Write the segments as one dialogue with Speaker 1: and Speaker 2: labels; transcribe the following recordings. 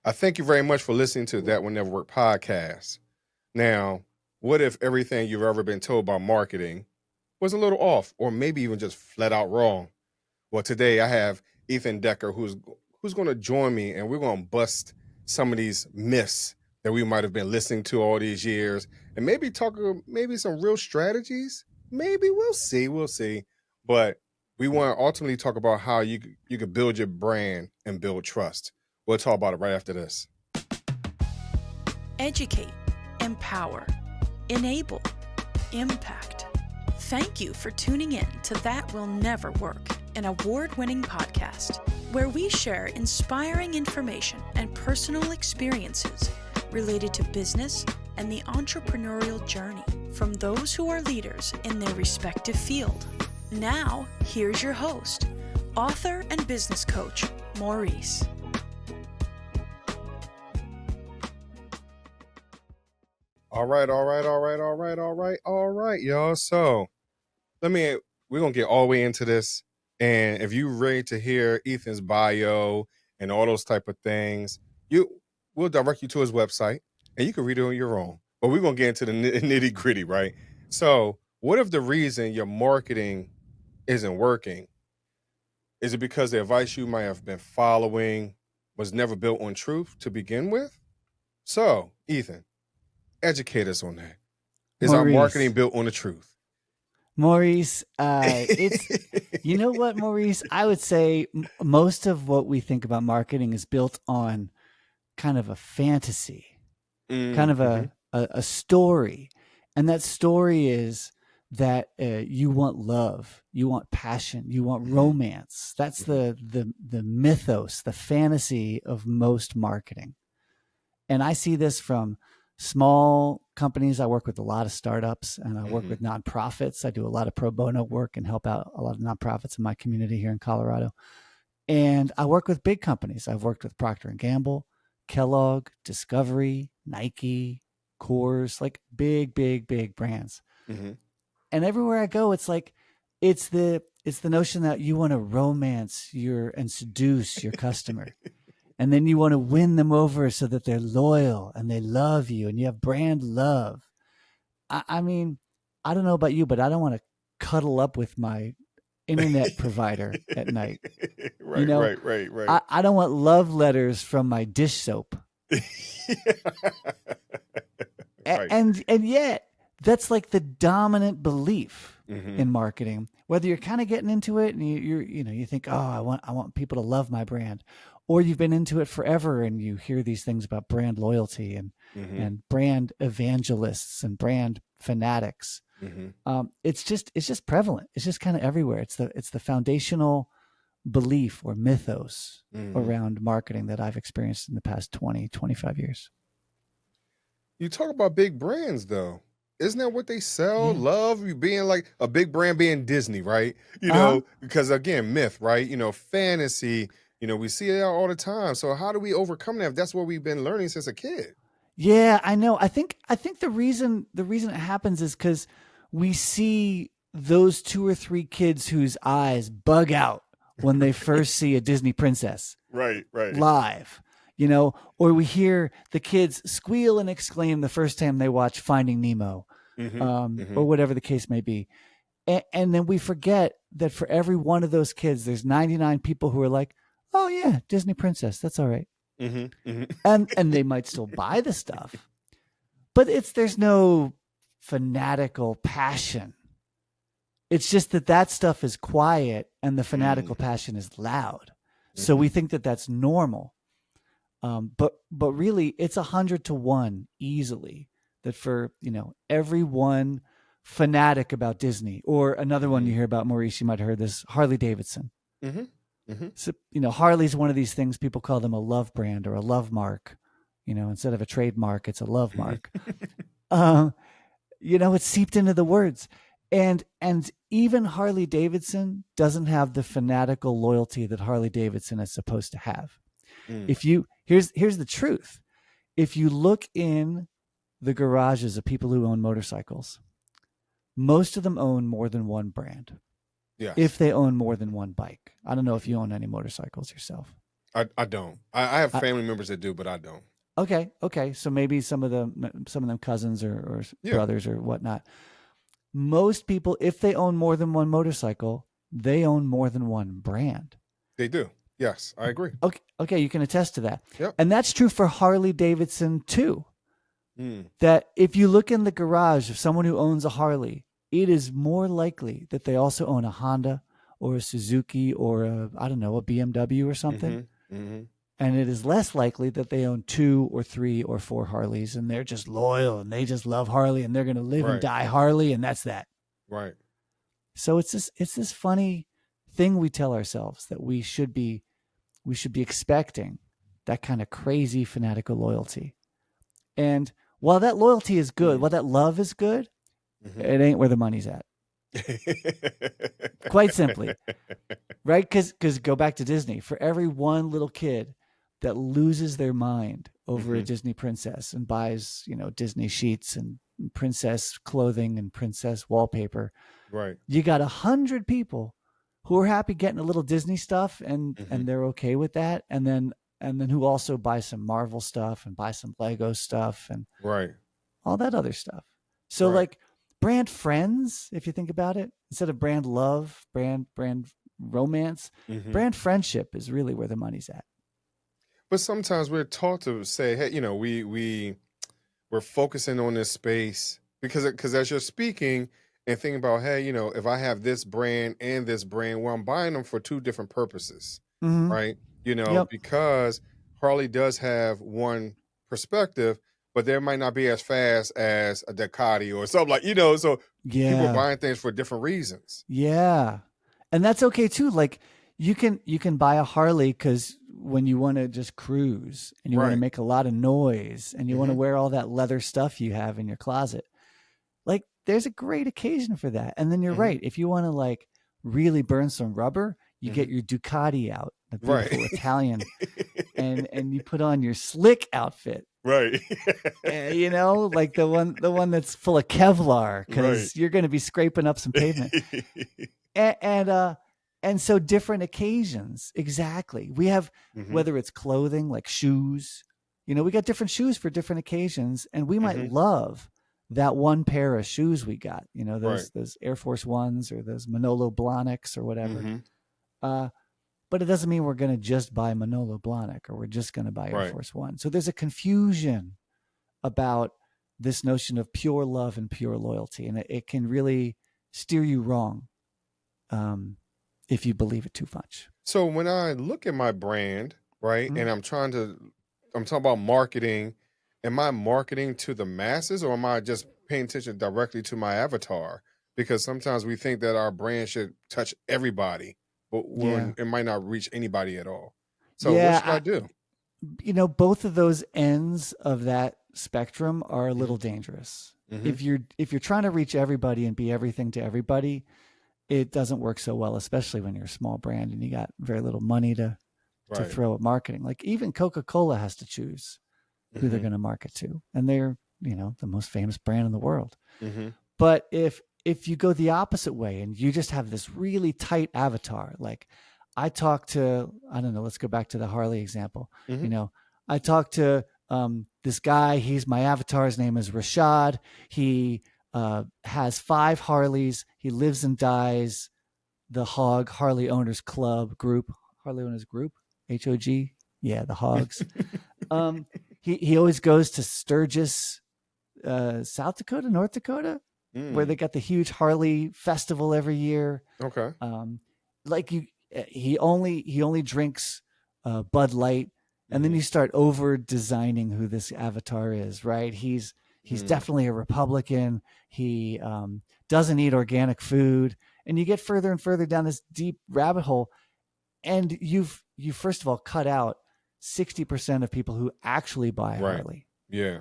Speaker 1: I thank you very much for listening to That Will Never Work podcast. Now, what if everything you've ever been told about marketing was a little off, or maybe even just flat out wrong? Well, today I have Ethan Decker, who's going to join me, and we're going to bust some of these myths that we might have been listening to all these years, and maybe talk maybe some real strategies. Maybe we'll see. But we want to ultimately talk about how you could build your brand and build trust. We'll talk about it right after this.
Speaker 2: Educate, empower, enable, impact. Thank you for tuning in to That Will Never Work, an award-winning podcast where we share inspiring information and personal experiences related to business and the entrepreneurial journey from those who are leaders in their respective field. Now, here's your host, author and business coach, Maurice.
Speaker 1: All right, y'all. So we're gonna get all the way into this. And if you're ready to hear Ethan's bio and all those type of things, we'll direct you to his website and you can read it on your own. But we're gonna get into the nitty gritty, right? So what if the reason your marketing isn't working is it because the advice you might have been following was never built on truth to begin with? So, Ethan, educate us on that. Is our marketing built on the truth?
Speaker 3: Maurice, you know what, Maurice? I would say most of what we think about marketing is built on kind of a fantasy, kind of a story. And that story is that you want love, you want passion, you want romance. That's the mythos, the fantasy of most marketing. And I see this from small companies. I work with a lot of startups and I work with nonprofits. I do a lot of pro bono work and help out a lot of nonprofits in my community here in Colorado. And I work with big companies. I've worked with Procter & Gamble, Kellogg, Discovery, Nike, Coors, like big brands. Mm-hmm. And everywhere I go, it's like, it's the notion that you want to romance and seduce your customer. And then you want to win them over so that they're loyal and they love you and you have brand love. I mean, I don't know about you, but I don't want to cuddle up with my internet provider at night. Right. I don't want love letters from my dish soap. Right. And yet that's like the dominant belief in marketing, whether you're kind of getting into it and you think, oh, I want people to love my brand. Or you've been into it forever and you hear these things about brand loyalty and brand evangelists and brand fanatics. It's just prevalent. It's just kind of everywhere. It's the foundational belief or mythos around marketing that I've experienced in the past 20, 25 years.
Speaker 1: You talk about big brands though. Isn't that what they sell? Yeah. Love you being like a big brand being Disney, right? Because again, myth, right? Fantasy. We see it all the time. So how do we overcome that if that's what we've been learning since a kid?
Speaker 3: Yeah, I know. I think the reason it happens is because we see those 2 or 3 kids whose eyes bug out when they first see a Disney princess.
Speaker 1: Right.
Speaker 3: Live. Or we hear the kids squeal and exclaim the first time they watch Finding Nemo, or whatever the case may be. And then we forget that for every one of those kids, there's 99 people who are like, oh yeah, Disney princess, that's all right. And they might still buy the stuff, but there's no fanatical passion. It's just that stuff is quiet and the fanatical passion is loud. So we think that that's normal. But really it's 100 to 1 easily that for, every one fanatic about Disney, or another one you hear about, Maurice, you might have heard this, Harley Davidson. So, Harley's one of these things, people call them a love brand or a love mark, instead of a trademark, it's a love mark. It's seeped into the words. And even Harley Davidson doesn't have the fanatical loyalty that Harley Davidson is supposed to have. Here's the truth. If you look in the garages of people who own motorcycles, most of them own more than one brand.
Speaker 1: Yes.
Speaker 3: If they own more than one bike. I don't know if you own any motorcycles yourself.
Speaker 1: I don't. I have family members that do, but I don't.
Speaker 3: Okay. So maybe some of them cousins or
Speaker 1: Yeah,
Speaker 3: brothers or whatnot. Most people, if they own more than one motorcycle, they own more than one brand.
Speaker 1: they do. Yes, I agree.
Speaker 3: Okay, you can attest to that.
Speaker 1: Yep.
Speaker 3: And that's true for Harley Davidson too.
Speaker 1: Mm.
Speaker 3: That if you look in the garage of someone who owns a Harley, it is more likely that they also own a Honda or a Suzuki or a BMW or something.
Speaker 1: Mm-hmm. Mm-hmm.
Speaker 3: And it is less likely that they own 2 or 3 or 4 Harleys and they're just loyal and they just love Harley and they're going to live and die Harley and that's that.
Speaker 1: Right.
Speaker 3: So it's this funny thing we tell ourselves that we should be expecting that kind of crazy fanatical loyalty. And while that loyalty is good, while that love is good, it ain't where the money's at. Quite simply. Right? Because go back to Disney. For every one little kid that loses their mind over a Disney princess and buys, Disney sheets and princess clothing and princess wallpaper,
Speaker 1: right,
Speaker 3: you got 100 people who are happy getting a little Disney stuff and they're okay with that, and then who also buy some Marvel stuff and buy some Lego stuff and
Speaker 1: right,
Speaker 3: all that other stuff. So like brand friends, if you think about it, instead of brand love, brand romance, brand friendship is really where the money's at.
Speaker 1: But sometimes we're taught to say, hey, we're focusing on this space because as you're speaking and thinking about, hey, if I have this brand and this brand, well, I'm buying them for 2 different purposes, right? Because Harley does have one perspective, but there might not be as fast as a Ducati or something like, so people are buying things for different reasons.
Speaker 3: Yeah. And that's okay too. Like you can buy a Harley because when you want to just cruise and you want to make a lot of noise and you want to wear all that leather stuff you have in your closet, like there's a great occasion for that. And then you're right. If you want to like really burn some rubber, you get your Ducati out, the beautiful Italian, and you put on your slick outfit.
Speaker 1: Right.
Speaker 3: Like the one that's full of Kevlar because you're going to be scraping up some pavement. And so different occasions. Exactly. We have, whether it's clothing, like shoes, we got different shoes for different occasions, and we might love that one pair of shoes we got, those Air Force Ones or those Manolo Blahniks or whatever. But it doesn't mean we're going to just buy Manolo Blahnik or we're just going to buy Air Force One. So there's a confusion about this notion of pure love and pure loyalty. And it can really steer you wrong if you believe it too much.
Speaker 1: So when I look at my brand, right, and I'm talking about marketing, am I marketing to the masses or am I just paying attention directly to my avatar? Because sometimes we think that our brand should touch everybody, but when it might not reach anybody at all. So what should I do?
Speaker 3: Both of those ends of that spectrum are a little dangerous. If you're trying to reach everybody and be everything to everybody, it doesn't work so well, especially when you're a small brand and you got very little money to throw at marketing. Like even Coca-Cola has to choose who they're going to market to, and they're the most famous brand in the world. But if you go the opposite way and you just have this really tight avatar, like I talk to, let's go back to the Harley example. I talk to this guy, he's my avatar, his name is Rashad. He has 5 Harleys. He lives and dies the Hog Harley Owners Club group, Harley Owners Group, HOG. Yeah, the Hogs. He always goes to Sturgis, South Dakota, North Dakota, where they got the huge Harley festival every year.
Speaker 1: Okay.
Speaker 3: He only drinks Bud Light, and then you start over designing who this avatar is, right? He's definitely a Republican. He doesn't eat organic food, and you get further and further down this deep rabbit hole, and you first of all cut out 60% of people who actually buy a Harley.
Speaker 1: Yeah.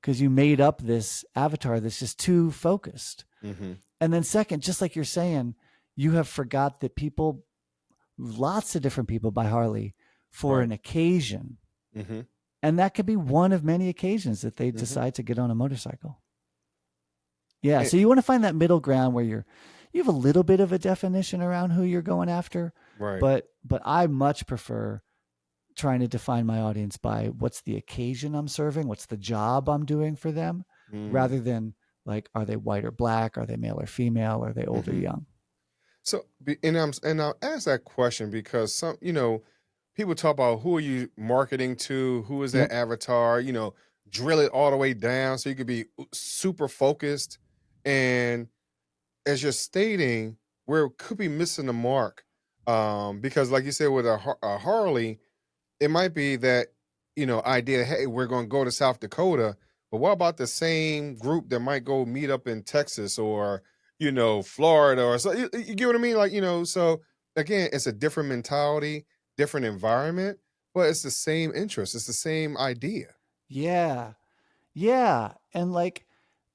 Speaker 3: Because you made up this avatar that's just too focused. And then second, just like you're saying, you have forgot that lots of different people buy Harley for an occasion. And that could be one of many occasions that they decide to get on a motorcycle. Yeah. So you want to find that middle ground where you have a little bit of a definition around who you're going after.
Speaker 1: Right.
Speaker 3: But I much prefer trying to define my audience by what's the occasion I'm serving, what's the job I'm doing for them, rather than like, are they white or black? Are they male or female? Are they old or young?
Speaker 1: So, and I'll ask that question because people talk about who are you marketing to, who is that
Speaker 3: Yep.
Speaker 1: avatar, drill it all the way down so you could be super focused. And as you're stating, where could be missing the mark, because like you said with a Harley, it might be that idea. Hey, we're going to go to South Dakota, but what about the same group that might go meet up in Texas or Florida or so? You get what I mean? Like so again, it's a different mentality, different environment, but it's the same interest. It's the same idea.
Speaker 3: Yeah. Yeah. And like,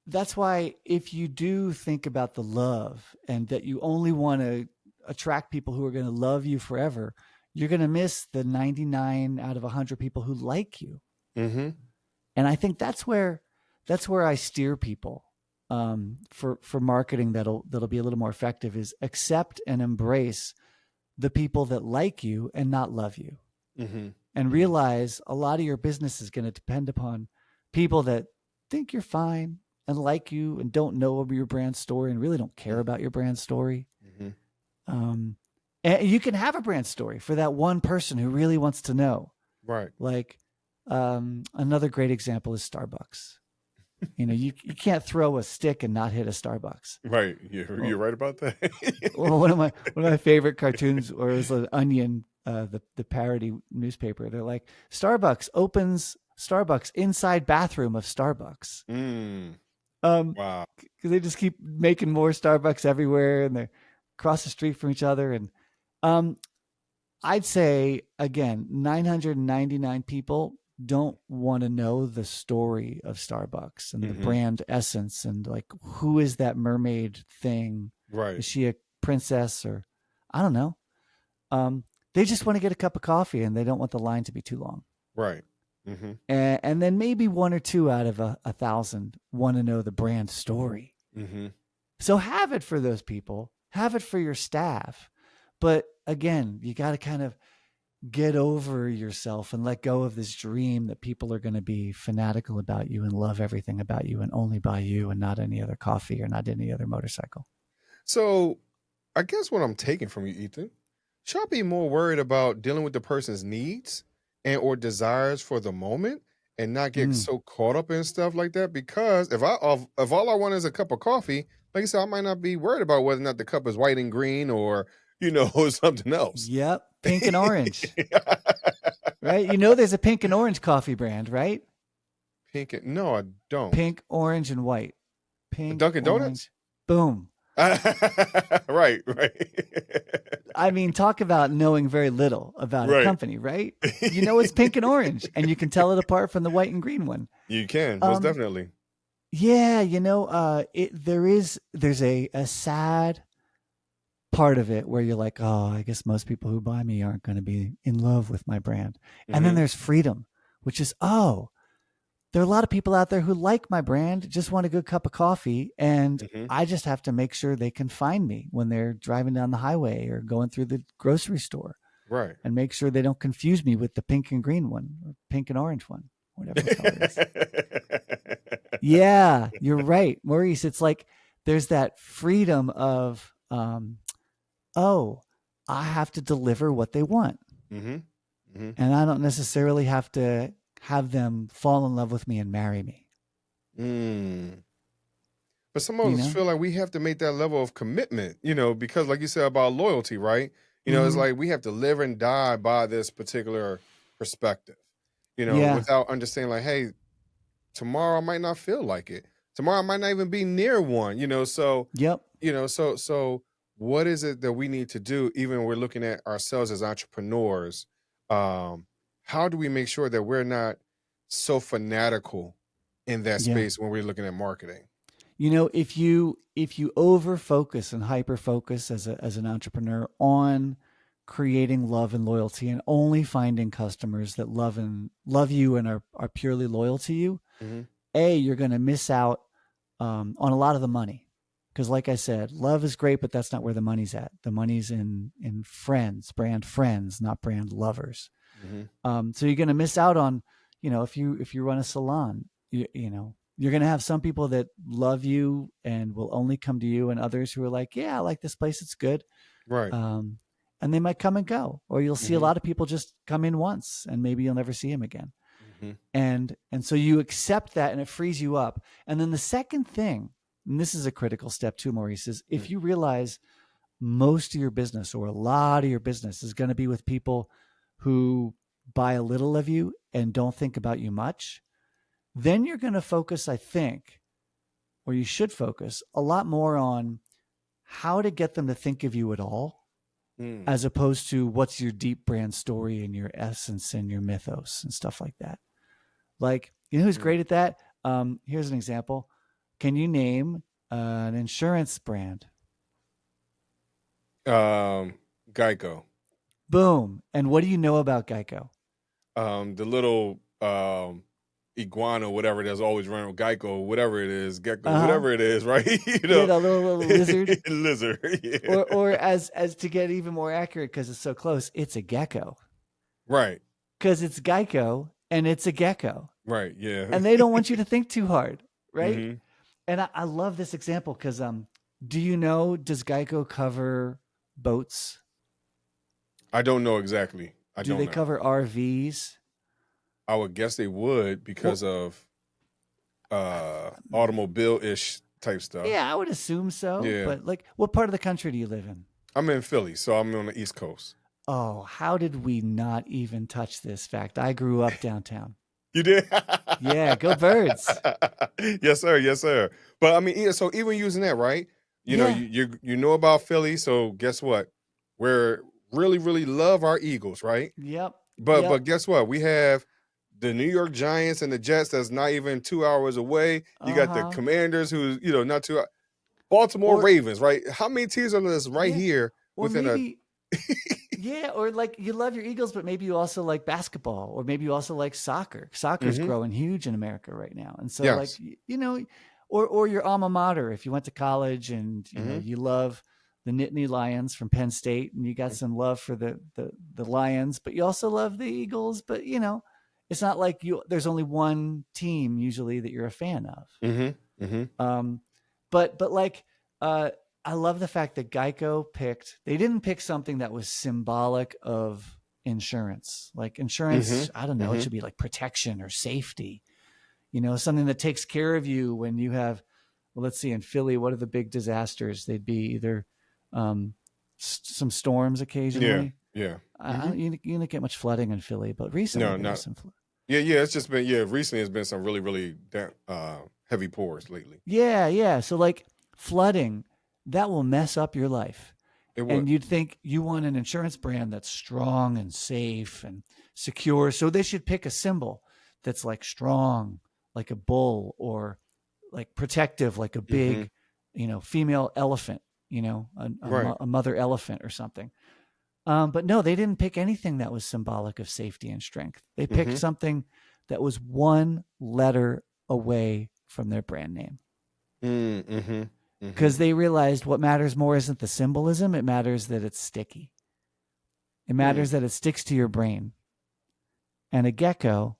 Speaker 3: that's why if you do think about the love and that you only want to attract people who are going to love you forever, you're going to miss the 99 out of 100 people who like you.
Speaker 1: Mm-hmm.
Speaker 3: And I think that's where I steer people for marketing that'll be a little more effective, is accept and embrace the people that like you and not love you.
Speaker 1: Mm-hmm.
Speaker 3: And realize a lot of your business is going to depend upon people that think you're fine and like you and don't know your brand story and really don't care about your brand story.
Speaker 1: Mm-hmm.
Speaker 3: And you can have a brand story for that one person who really wants to know.
Speaker 1: Right.
Speaker 3: Like another great example is Starbucks. You can't throw a stick and not hit a Starbucks.
Speaker 1: Right. You're right about that.
Speaker 3: Well, one of my favorite cartoons, or it was an Onion, the parody newspaper. They're like, Starbucks opens Starbucks inside bathroom of Starbucks.
Speaker 1: Wow.
Speaker 3: Because they just keep making more Starbucks everywhere, and they're across the street from each other. And I'd say again, 999 people don't want to know the story of Starbucks and the brand essence and like, who is that mermaid thing?
Speaker 1: Right.
Speaker 3: Is she a princess or I don't know? They just want to get a cup of coffee and they don't want the line to be too long.
Speaker 1: Right. Mm-hmm.
Speaker 3: And then maybe 1 or 2 out of 1,000 want to know the brand story.
Speaker 1: Mm-hmm.
Speaker 3: So have it for those people, have it for your staff. But again, you got to kind of get over yourself and let go of this dream that people are going to be fanatical about you and love everything about you and only buy you and not any other coffee or not any other motorcycle.
Speaker 1: So I guess what I'm taking from you, Ethan, should I be more worried about dealing with the person's needs and or desires for the moment and not get so caught up in stuff like that? Because if all I want is a cup of coffee, like I said, I might not be worried about whether or not the cup is white and green or, something else.
Speaker 3: Yep. Pink and orange. Right? There's a pink and orange coffee brand, right?
Speaker 1: No, I don't.
Speaker 3: Pink, orange, and white. Pink,
Speaker 1: Dunkin'
Speaker 3: orange,
Speaker 1: Donuts?
Speaker 3: boom.
Speaker 1: Right.
Speaker 3: I mean, talk about knowing very little about a company, right? It's pink and orange, and you can tell it apart from the white and green one.
Speaker 1: You can, most definitely.
Speaker 3: Yeah, there's a sad part of it where you're like, oh, I guess most people who buy me aren't going to be in love with my brand. And then there's freedom, which is, oh, there are a lot of people out there who like my brand, just want a good cup of coffee. And I just have to make sure they can find me when they're driving down the highway or going through the grocery store.
Speaker 1: Right.
Speaker 3: And make sure they don't confuse me with the pink and green one or pink and orange one, whatever the color is. Yeah, you're right, Maurice. It's like there's that freedom of, oh, I have to deliver what they want. And I don't necessarily have to have them fall in love with me and marry me.
Speaker 1: But some of us feel like we have to make that level of commitment, because like you said about loyalty, right? It's like we have to live and die by this particular perspective, without understanding like, hey, tomorrow I might not feel like it. Tomorrow I might not even be near one, so, so what is it that we need to do, even when we're looking at ourselves as entrepreneurs? How do we make sure that we're not so fanatical in that space when we're looking at marketing?
Speaker 3: If you over focus and hyper focus as an entrepreneur on creating love and loyalty and only finding customers that love you and are purely loyal to you, you're going to miss out on a lot of the money. Because like I said, love is great, but that's not where the money's at. The money's in friends, brand friends, not brand lovers. So you're going to miss out on, if you run a salon, you're going to have some people that love you and will only come to you, and others who are like, yeah, I like this place, it's good.
Speaker 1: Right.
Speaker 3: And they might come and go, or you'll see a lot of people just come in once and maybe you'll never see them again. And so you accept that, and it frees you up. And then the second thing, and this is a critical step too, Maurice, is if you realize most of your business or a lot of your business is going to be with people who buy a little of you and don't think about you much, then you're going to focus, I think, or you should focus a lot more on how to get them to think of you at all, as opposed to what's your deep brand story and your essence and your mythos and stuff like that. Like, who's great at that? Here's an example. Can you name an insurance brand?
Speaker 1: Geico.
Speaker 3: Boom. And what do you know about Geico?
Speaker 1: The little iguana, whatever it is, always running with Geico, whatever it is, gecko, whatever it is, right?
Speaker 3: Yeah, the little lizard.
Speaker 1: Lizard. Yeah.
Speaker 3: Or as to get even more accurate, because it's so close, it's a gecko.
Speaker 1: Right.
Speaker 3: Because it's Geico and it's a gecko.
Speaker 1: Right. Yeah.
Speaker 3: And they don't want you to think too hard, right? And I love this example because do you know, does Geico cover boats?
Speaker 1: I don't know exactly.
Speaker 3: Do they cover RVs?
Speaker 1: I would guess they would because of automobile-ish type stuff.
Speaker 3: Yeah, I would assume so.
Speaker 1: Yeah.
Speaker 3: But like, what part of the country do you live in?
Speaker 1: I'm in Philly, so I'm on the East Coast.
Speaker 3: Oh, how did we not even touch this fact? I grew up downtown.
Speaker 1: You did?
Speaker 3: Yeah, go Birds.
Speaker 1: Yes, sir. Yes, sir. But I mean, so even using that, right? You know, you know about Philly, so guess what? We're really, really love our Eagles, right?
Speaker 3: Yep.
Speaker 1: But guess what? We have the New York Giants and the Jets that's not even 2 hours away. You got the Commanders who's, not 2 hours. Baltimore Ravens, right? How many teams are this right here within a...
Speaker 3: Yeah, or like you love your Eagles, but maybe you also like basketball, or maybe you also like soccer. Soccer's growing huge in America right now. And so like, or your alma mater, if you went to college and you love the Nittany Lions from Penn State and you got some love for the Lions, but you also love the Eagles, but it's not like there's only one team usually that you're a fan of. But like, I love the fact that Geico they didn't pick something that was symbolic of insurance. Like insurance, I don't know, it should be like protection or safety, something that takes care of you when you have, well, let's see, in Philly, what are the big disasters? They'd be either some storms occasionally.
Speaker 1: Yeah.
Speaker 3: You don't get much flooding in Philly, but recently
Speaker 1: no.
Speaker 3: Some flood.
Speaker 1: Yeah. It's just been, recently it's been some really, really heavy pours lately.
Speaker 3: Yeah. So like flooding, that will mess up your life.
Speaker 1: It would.
Speaker 3: And you'd think you want an insurance brand that's strong and safe and secure. So they should pick a symbol that's like strong, like a bull, or like protective, like a big, female elephant, a mother elephant or something. But no, they didn't pick anything that was symbolic of safety and strength. They picked something that was one letter away from their brand name. Because they realized what matters more isn't the symbolism. It matters that it's sticky. It matters that it sticks to your brain. And a gecko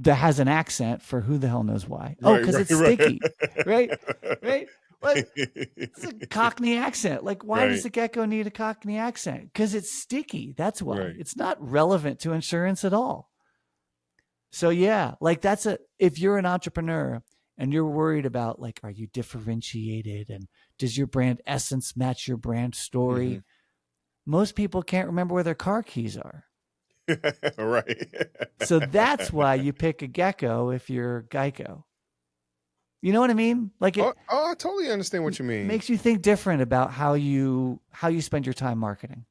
Speaker 3: that has an accent for who the hell knows why. Because it's sticky. Right? Like, it's a Cockney accent. Like, why does the gecko need a Cockney accent? Because it's sticky. That's why. It's not relevant to insurance at all. So yeah, like if you're an entrepreneur and you're worried about like, are you differentiated and does your brand essence match your brand story? Most people can't remember where their car keys are.
Speaker 1: Right.
Speaker 3: So that's why you pick a gecko if you're Geico. You know what I mean? Like
Speaker 1: I totally understand what you mean.
Speaker 3: Makes you think different about how you spend your time marketing.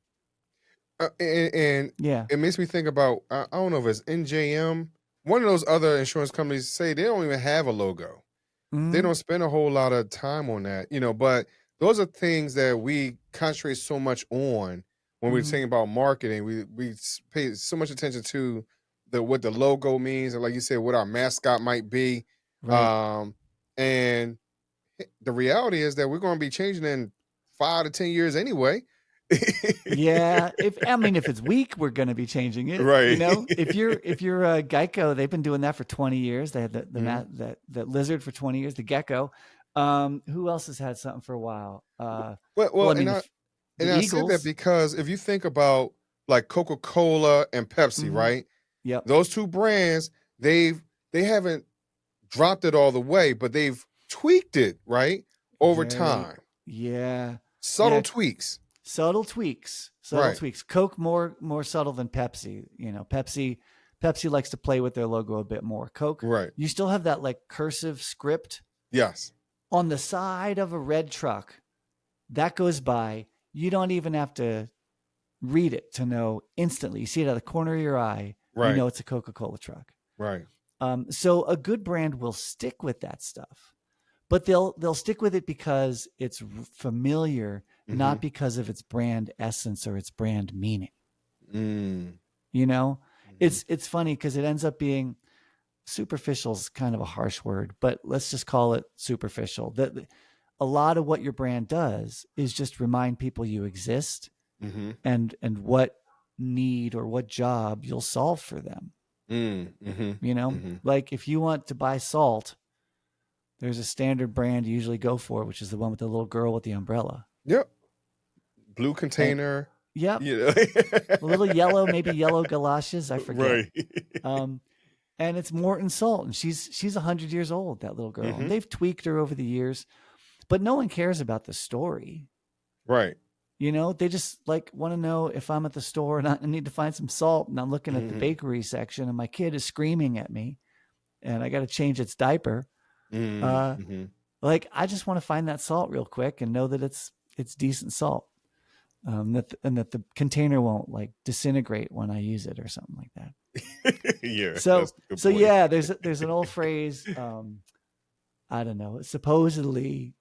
Speaker 1: And it makes me think about, I don't know if it's NJM. One of those other insurance companies say they don't even have a logo. They don't spend a whole lot of time on that, but those are things that we concentrate so much on when we're thinking about marketing. We pay so much attention to what the logo means, and like you said, what our mascot might be. Right. And the reality is that we're going to be changing in 5 to 10 years anyway.
Speaker 3: Yeah, if it's weak, we're going to be changing it.
Speaker 1: Right.
Speaker 3: You know, if you're Geico, they've been doing that for 20 years. They had that lizard for 20 years, the gecko. Who else has had something for a while?
Speaker 1: Well, and
Speaker 3: the
Speaker 1: I say that
Speaker 3: Eagles.
Speaker 1: because if you think about like Coca-Cola and Pepsi, right?
Speaker 3: Yep.
Speaker 1: Those two brands, they haven't dropped it all the way, but they've tweaked it, right? Over time.
Speaker 3: Yeah.
Speaker 1: Subtle tweaks.
Speaker 3: Subtle tweaks.
Speaker 1: Right.
Speaker 3: Coke more subtle than Pepsi. You know, Pepsi likes to play with their logo a bit more. Coke,
Speaker 1: Right.
Speaker 3: you still have that like cursive script.
Speaker 1: Yes.
Speaker 3: On the side of a red truck that goes by. You don't even have to read it to know instantly. You see it out of the corner of your eye.
Speaker 1: Right.
Speaker 3: You know it's a Coca-Cola truck.
Speaker 1: Right.
Speaker 3: So a good brand will stick with that stuff, but they'll stick with it because it's familiar, not because of its brand essence or its brand meaning. You know, it's funny because it ends up being superficial is kind of a harsh word, but let's just call it superficial. That a lot of what your brand does is just remind people you exist and what need or what job you'll solve for them. You know, like if you want to buy salt, there's a standard brand you usually go for, which is the one with the little girl with the umbrella.
Speaker 1: Yep. Blue container.
Speaker 3: Yep.
Speaker 1: You know?
Speaker 3: A little yellow, maybe yellow galoshes. I forget.
Speaker 1: Right.
Speaker 3: And it's Morton Salt, and she's 100 years old, that little girl. And they've tweaked her over the years, but no one cares about the story.
Speaker 1: Right.
Speaker 3: You know, they just like want to know if I'm at the store and I need to find some salt and I'm looking at the bakery section and my kid is screaming at me and I got to change its diaper. Like I just want to find that salt real quick and know that it's decent salt. That the container won't like disintegrate when I use it or something like that.
Speaker 1: Yeah.
Speaker 3: So yeah, there's an old phrase. I don't know. Supposedly,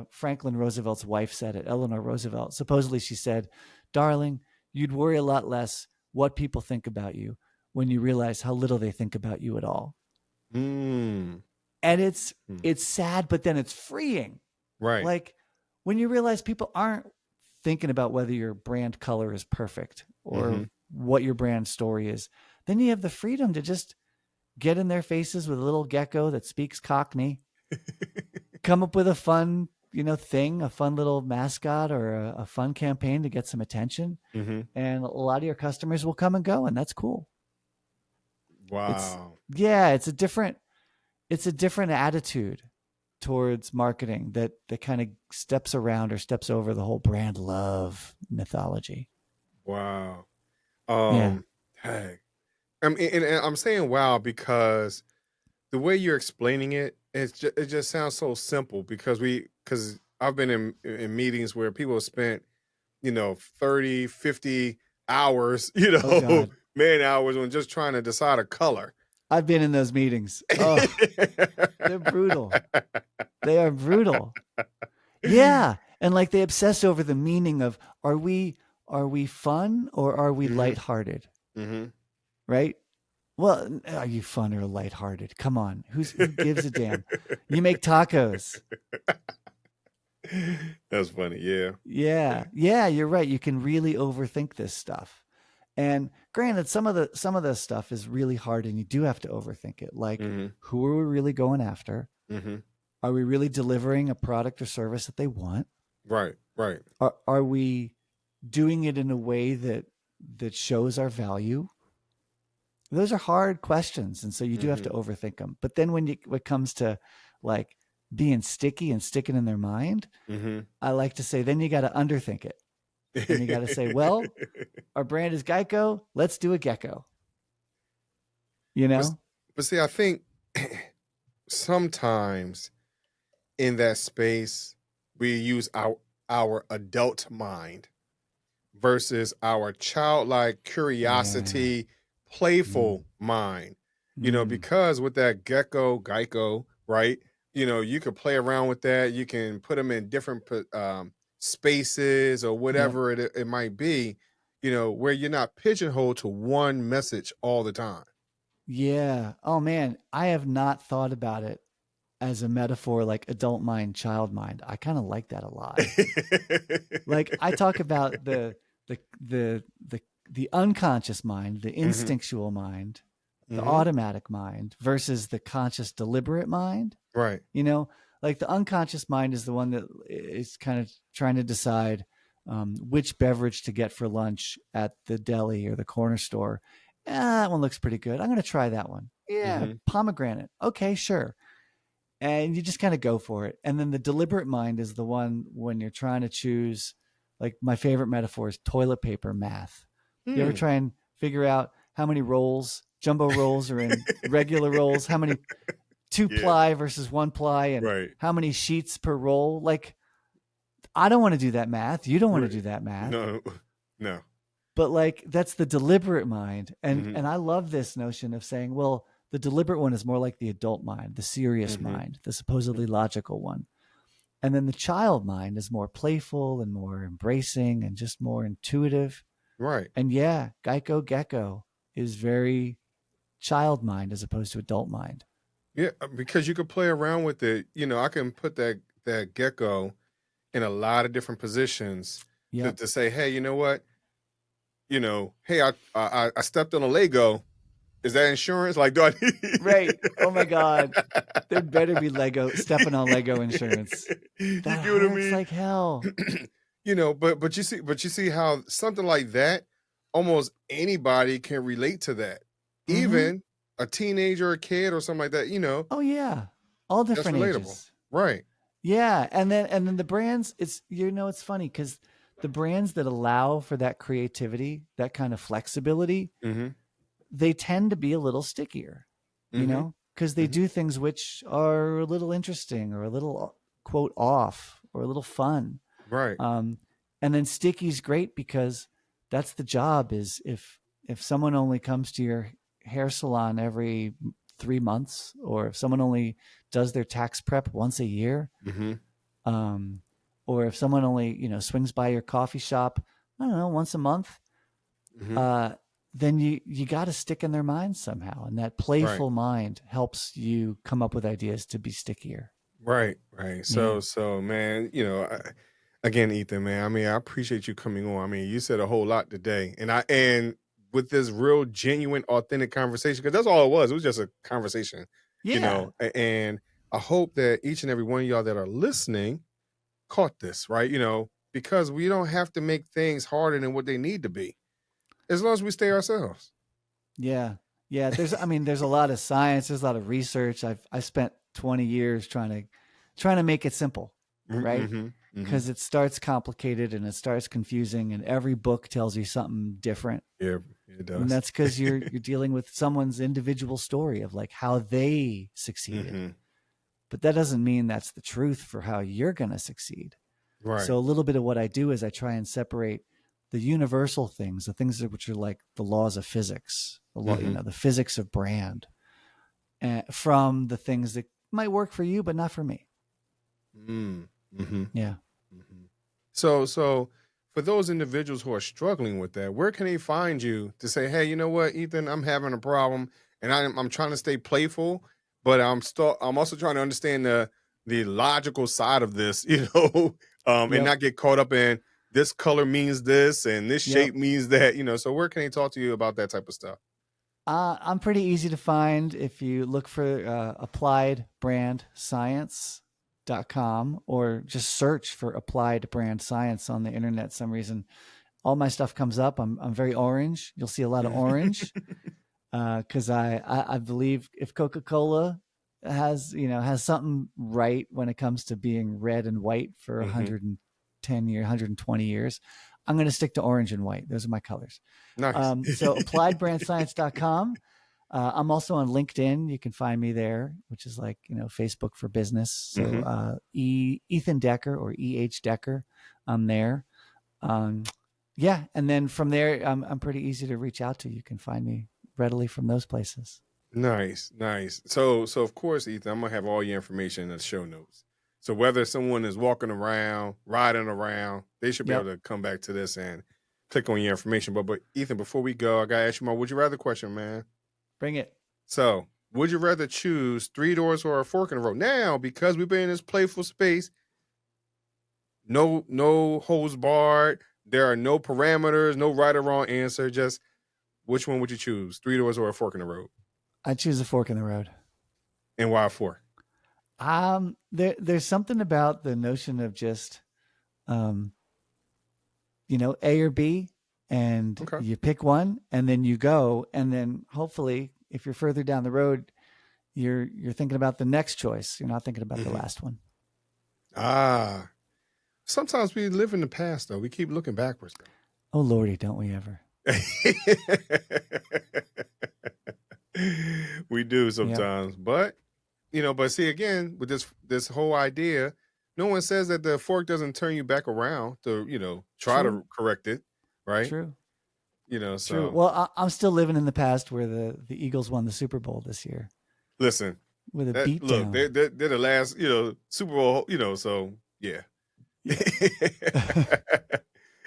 Speaker 3: Franklin Roosevelt's wife said it. Eleanor Roosevelt. Supposedly, she said, "Darling, you'd worry a lot less what people think about you when you realize how little they think about you at all." And it's sad, but then it's freeing.
Speaker 1: Right.
Speaker 3: Like when you realize people aren't thinking about whether your brand color is perfect or what your brand story is, then you have the freedom to just get in their faces with a little gecko that speaks Cockney, come up with a fun, thing, a fun little mascot or a fun campaign to get some attention. And a lot of your customers will come and go, and that's cool.
Speaker 1: Wow.
Speaker 3: It's a different attitude towards marketing that kind of steps around or steps over the whole brand love mythology.
Speaker 1: Wow.
Speaker 3: Yeah.
Speaker 1: Hey. And I'm saying wow because the way you're explaining it, it just sounds so simple because I've been in meetings where people have spent, 30, 50 hours, man hours on just trying to decide a color.
Speaker 3: I've been in those meetings. Oh, they're brutal. They are brutal. Yeah. And like they obsess over the meaning of, are we fun or are we lighthearted? Right? Well, are you fun or lighthearted? Come on. Who gives a damn? You make tacos.
Speaker 1: That's funny. Yeah.
Speaker 3: Yeah. Yeah. You're right. You can really overthink this stuff. And granted, some of the stuff is really hard and you do have to overthink it. Like who are we really going after? Are we really delivering a product or service that they want?
Speaker 1: Right. Right.
Speaker 3: Are we doing it in a way that shows our value? Those are hard questions. And so you do have to overthink them. But then when it comes to like being sticky and sticking in their mind, I like to say, then you got to underthink it. And you got to say, well, our brand is Geico. Let's do a gecko.
Speaker 1: But see, I think sometimes in that space, we use our adult mind versus our childlike curiosity, playful mind. Because with that Geico, right? You could play around with that. You can put them in different spaces or whatever it might be, where you're not pigeonholed to one message all the time.
Speaker 3: Yeah. Oh man, I have not thought about it as a metaphor, like adult mind, child mind. I kind of like that a lot. Like I talk about the the the the unconscious mind, the instinctual mind, the automatic mind versus the conscious deliberate mind.
Speaker 1: Right.
Speaker 3: You know, like the unconscious mind is the one that is kind of trying to decide which beverage to get for lunch at the deli or the corner store. That one looks pretty good. I'm going to try that one. Yeah, pomegranate. Okay, sure. And you just kind of go for it. And then the deliberate mind is the one when you're trying to choose, like my favorite metaphor is toilet paper math. You ever try and figure out how many rolls, jumbo rolls are in regular rolls, how many 2-ply versus 1-ply, and
Speaker 1: Right.
Speaker 3: how many sheets per roll? Like, I don't want to do that math. You don't want to do that math.
Speaker 1: No.
Speaker 3: But like, that's the deliberate mind. And I love this notion of saying, well, the deliberate one is more like the adult mind, the serious mind, the supposedly logical one. And then the child mind is more playful and more embracing and just more intuitive.
Speaker 1: Right.
Speaker 3: And yeah, Geico Gecko is very child mind as opposed to adult mind.
Speaker 1: Yeah, because you could play around with it. You know, I can put that gecko in a lot of different positions to say, hey, you know what? You know, hey, I stepped on a Lego. Is that insurance? Like, do I need...
Speaker 3: Right. Oh my God. There better be stepping on Lego insurance.
Speaker 1: You
Speaker 3: That
Speaker 1: get what I
Speaker 3: hurts
Speaker 1: mean?
Speaker 3: like hell.
Speaker 1: You know, but you see how something like that, almost anybody can relate to that. Even a teenager, or a kid, or something like that. You know.
Speaker 3: Oh yeah, all different
Speaker 1: That's relatable.
Speaker 3: ages.
Speaker 1: Right.
Speaker 3: Yeah, and then the brands. It's it's funny because the brands that allow for that creativity, that kind of flexibility, they tend to be a little stickier. You know, because they do things which are a little interesting or a little quote off or a little fun.
Speaker 1: Right.
Speaker 3: And then sticky's great because that's the job. Is if someone only comes to your hair salon every 3 months, or if someone only does their tax prep once a year, or if someone only swings by your coffee shop, I don't know, once a month, then you got to stick in their minds somehow, and that playful mind helps you come up with ideas to be stickier.
Speaker 1: Right. So man, again, Ethan, man, I mean, I appreciate you coming on. I mean, you said a whole lot today, and with this real genuine, authentic conversation, because that's all it was. It was just a conversation, and I hope that each and every one of y'all that are listening caught this, right? Because we don't have to make things harder than what they need to be, as long as we stay ourselves.
Speaker 3: Yeah. There's a lot of science. There's a lot of research. I spent 20 years trying to make it simple, right? Because it starts complicated and it starts confusing, and every book tells you something different.
Speaker 1: Yeah, it does.
Speaker 3: And that's because you're dealing with someone's individual story of like how they succeeded. But that doesn't mean that's the truth for how you're going to succeed.
Speaker 1: Right.
Speaker 3: So a little bit of what I do is I try and separate the universal things, the things which are like the laws of physics, the physics of brand, from the things that might work for you, but not for me. Yeah.
Speaker 1: So for those individuals who are struggling with that, where can they find you to say, hey, you know what, Ethan, I'm having a problem and I'm trying to stay playful, but I'm also trying to understand the logical side of this, and not get caught up in this color means this and this shape means that, so where can they talk to you about that type of stuff?
Speaker 3: I'm pretty easy to find. If you look for Applied Brand Science.com, or just search for Applied Brand Science on the internet, some reason all my stuff comes up. I'm very orange. You'll see a lot of orange because I believe if Coca-Cola has something right when it comes to being red and white for 110 years, 120 years, I'm going to stick to orange and white. Those are my colors.
Speaker 1: Nice.
Speaker 3: So appliedbrandscience.com. I'm also on LinkedIn. You can find me there, which is like, Facebook for business. So Ethan Decker, or EH Decker, I'm there. And then from there, I'm pretty easy to reach out to. You can find me readily from those places.
Speaker 1: Nice. So of course, Ethan, I'm going to have all your information in the show notes. So whether someone is walking around, riding around, they should be able to come back to this and click on your information. But Ethan, before we go, I got to ask you my would you rather question, man.
Speaker 3: Bring it.
Speaker 1: So would you rather choose 3 doors or a fork in the road? Now, because we've been in this playful space, no holds barred. There are no parameters, no right or wrong answer. Just which one would you choose? 3 doors or a fork in the road?
Speaker 3: I choose a fork in the road.
Speaker 1: And why a fork?
Speaker 3: There's something about the notion of just, A or B, and
Speaker 1: Okay.
Speaker 3: you pick one, and then you go, and then hopefully, if you're further down the road, you're thinking about the next choice. You're not thinking about the last one.
Speaker 1: Sometimes we live in the past, though. We keep looking backwards, though.
Speaker 3: Oh Lordy, don't we ever?
Speaker 1: We do sometimes, but see, again, with this whole idea, no one says that the fork doesn't turn you back around to try
Speaker 3: True.
Speaker 1: to correct it, right?
Speaker 3: True.
Speaker 1: So
Speaker 3: True. Well, I'm still living in the past where the Eagles won the Super Bowl this year.
Speaker 1: Listen,
Speaker 3: with a beat down.
Speaker 1: Look, they're the last Super Bowl, so yeah.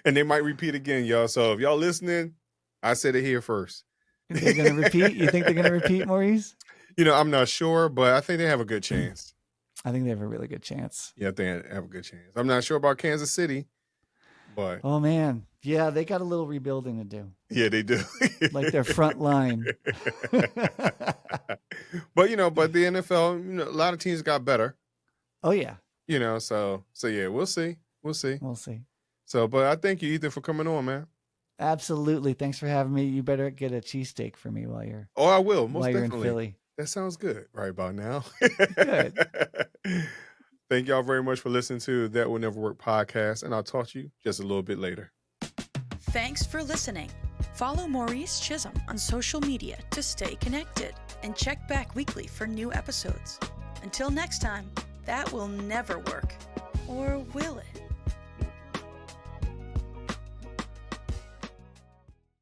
Speaker 1: And they might repeat again, y'all. So if y'all listening, I said it here first.
Speaker 3: They're going to repeat? You think they're going to repeat, Maurice?
Speaker 1: I'm not sure, but I think they have a good chance.
Speaker 3: I think they have a really good chance.
Speaker 1: Yeah, I think they have a good chance. I'm not sure about Kansas City, but
Speaker 3: oh man, yeah, they got a little rebuilding to do.
Speaker 1: Yeah, they do.
Speaker 3: Like their front line.
Speaker 1: But the NFL, a lot of teams got better.
Speaker 3: Oh yeah.
Speaker 1: So yeah, we'll see.
Speaker 3: We'll see.
Speaker 1: So, but I thank you, Ethan, for coming on, man.
Speaker 3: Absolutely. Thanks for having me. You better get a cheesesteak for me while you're.
Speaker 1: Oh, I will. Most
Speaker 3: while
Speaker 1: definitely.
Speaker 3: You're in Philly.
Speaker 1: That sounds good right about now.
Speaker 3: Good.
Speaker 1: Thank y'all very much for listening to That Will Never Work podcast, and I'll talk to you just a little bit later.
Speaker 2: Thanks for listening. Follow Maurice Chism on social media to stay connected, and check back weekly for new episodes. Until next time, that will never work. Or will it?